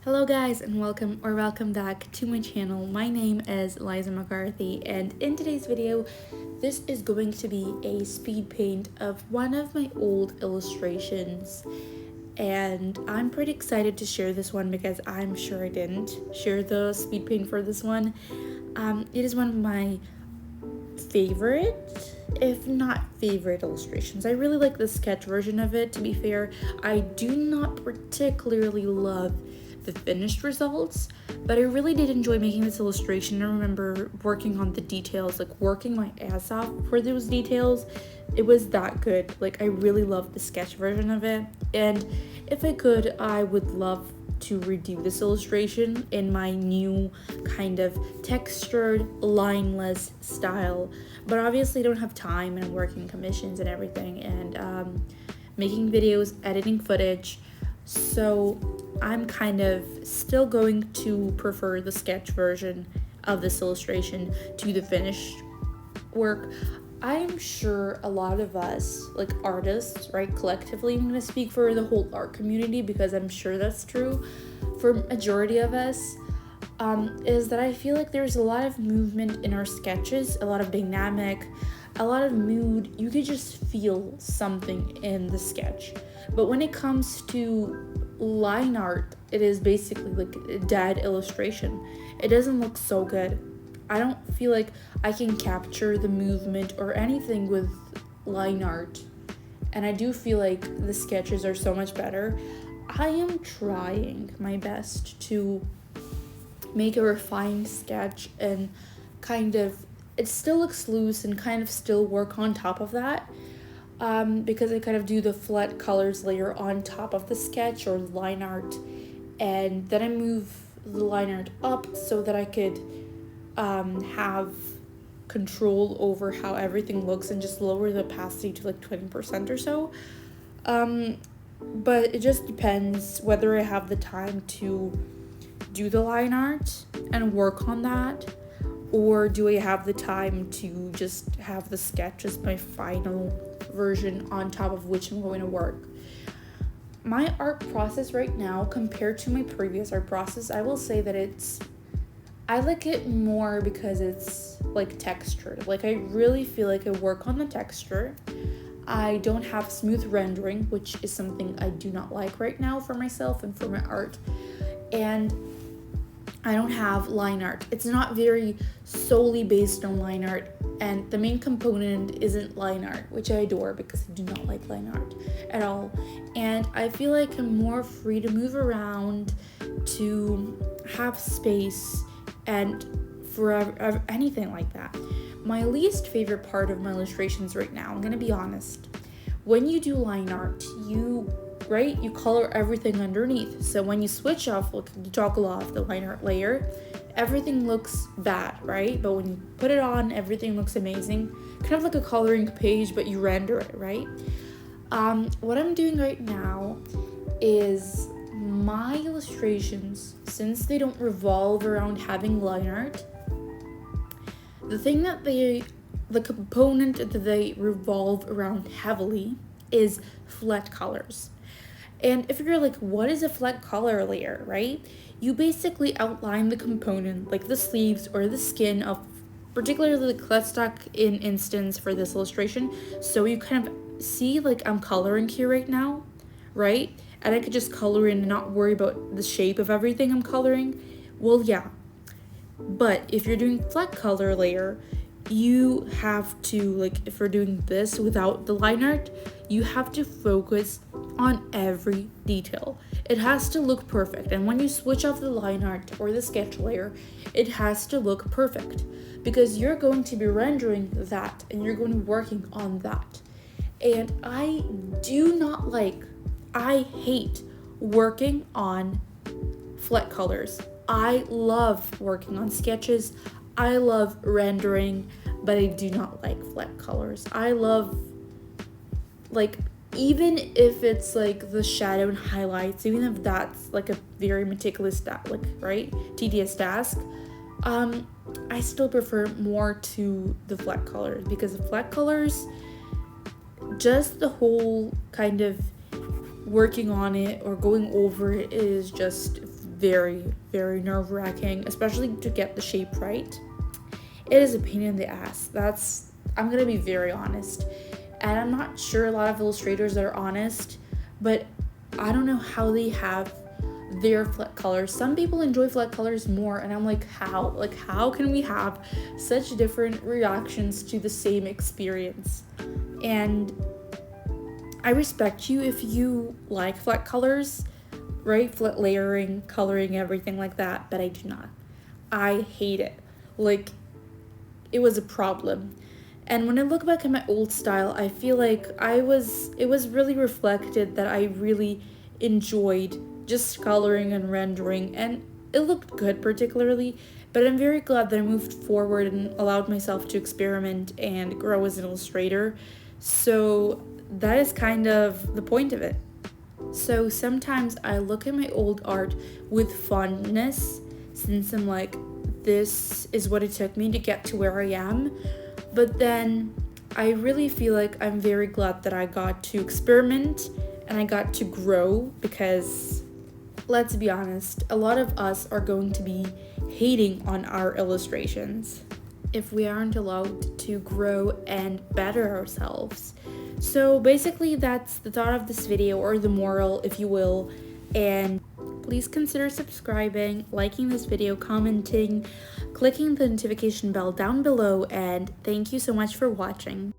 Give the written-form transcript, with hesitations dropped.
Hello guys and welcome back to my channel. My name is Liza McCarthy and in today's video this is going to be a speed paint of one of my old illustrations, and I'm pretty excited to share this one because I'm sure I didn't share the speed paint for this one. It is one of my favorite, if not favorite, illustrations. I really like the sketch version of it. To be fair, I do not particularly love the finished results, but I really did enjoy making this illustration. I remember working on the details, like working my ass off for those details. It was that good. Like, I really loved the sketch version of it, and if I could, I would love to redo this illustration in my new kind of textured, lineless style. But obviously I don't have time, and I'm working commissions and everything, and making videos, editing footage, so I'm kind of still going to prefer the sketch version of this illustration to the finished work. I'm sure a lot of us, like artists, right, collectively, I'm going to speak for the whole art community because I'm sure that's true for majority of us, is that I feel like there's a lot of movement in our sketches, a lot of dynamic, a lot of mood. You could just feel something in the sketch. But when it comes to line art, it is basically like a dead illustration. It doesn't look so good. I don't feel like I can capture the movement or anything with line art, and I do feel like the sketches are so much better. I am trying my best to make a refined sketch and kind of, it still looks loose and kind of still work on top of that, because I kind of do the flat colors layer on top of the sketch or line art, and then I move the line art up so that I could have control over how everything looks and just lower the opacity to like 20% or so. But it just depends whether I have the time to do the line art and work on that, or do I have the time to just have the sketch as my final version on top of which I'm going to work. My art process right now compared to my previous art process, I will say that I like it more because it's like textured. Like, I really feel like I work on the texture. I don't have smooth rendering, which is something I do not like right now for myself and for my art. And I don't have line art. It's not very solely based on line art, and the main component isn't line art, which I adore because I do not like line art at all. And I feel like I'm more free to move around, to have space, and for anything like that. My least favorite part of my illustrations right now, I'm gonna be honest, when you do line art, you color everything underneath. So when you switch off, you toggle off the line art layer, everything looks bad, right? But when you put it on, everything looks amazing. Kind of like a coloring page, but you render it, right? What I'm doing right now is my illustrations, since they don't revolve around having line art, the component that they revolve around heavily is flat colors. And if you're like, what is a flat color layer, right? You basically outline the component, like the sleeves or the skin of particularly the cardstock in instance for this illustration. So you kind of see, like, I'm coloring here right now, right? And I could just color in and not worry about the shape of everything I'm coloring. Well, yeah. But if you're doing flat color layer, you have to, like, if we're doing this without the line art, you have to focus on every detail. It has to look perfect, and when you switch off the line art or the sketch layer, it has to look perfect because you're going to be rendering that and you're going to be working on that. And I hate working on flat colors. I love working on sketches. I love rendering, but I do not like flat colors. I love, like, even if it's like the shadow and highlights, even if that's like a very meticulous tedious task, I still prefer more to the flat colors, because the flat colors, just the whole kind of working on it or going over it is just very, very nerve-wracking, especially to get the shape right. It is a pain in the ass. I'm gonna be very honest. And I'm not sure a lot of illustrators are honest, but I don't know how they have their flat colors. Some people enjoy flat colors more, and I'm like, how? Like, how can we have such different reactions to the same experience? And I respect you if you like flat colors, right? Flat layering, coloring, everything like that, but I do not. I hate it. Like, it was a problem. And when I look back at my old style, I feel like it was really reflected that I really enjoyed just coloring and rendering, and it looked good particularly, but I'm very glad that I moved forward and allowed myself to experiment and grow as an illustrator. So that is kind of the point of it. So sometimes I look at my old art with fondness, since I'm like, this is what it took me to get to where I am. But then I really feel like I'm very glad that I got to experiment and I got to grow, because let's be honest, a lot of us are going to be hating on our illustrations if we aren't allowed to grow and better ourselves. So basically that's the thought of this video, or the moral, if you will, and please consider subscribing, liking this video, commenting, clicking the notification bell down below, and thank you so much for watching.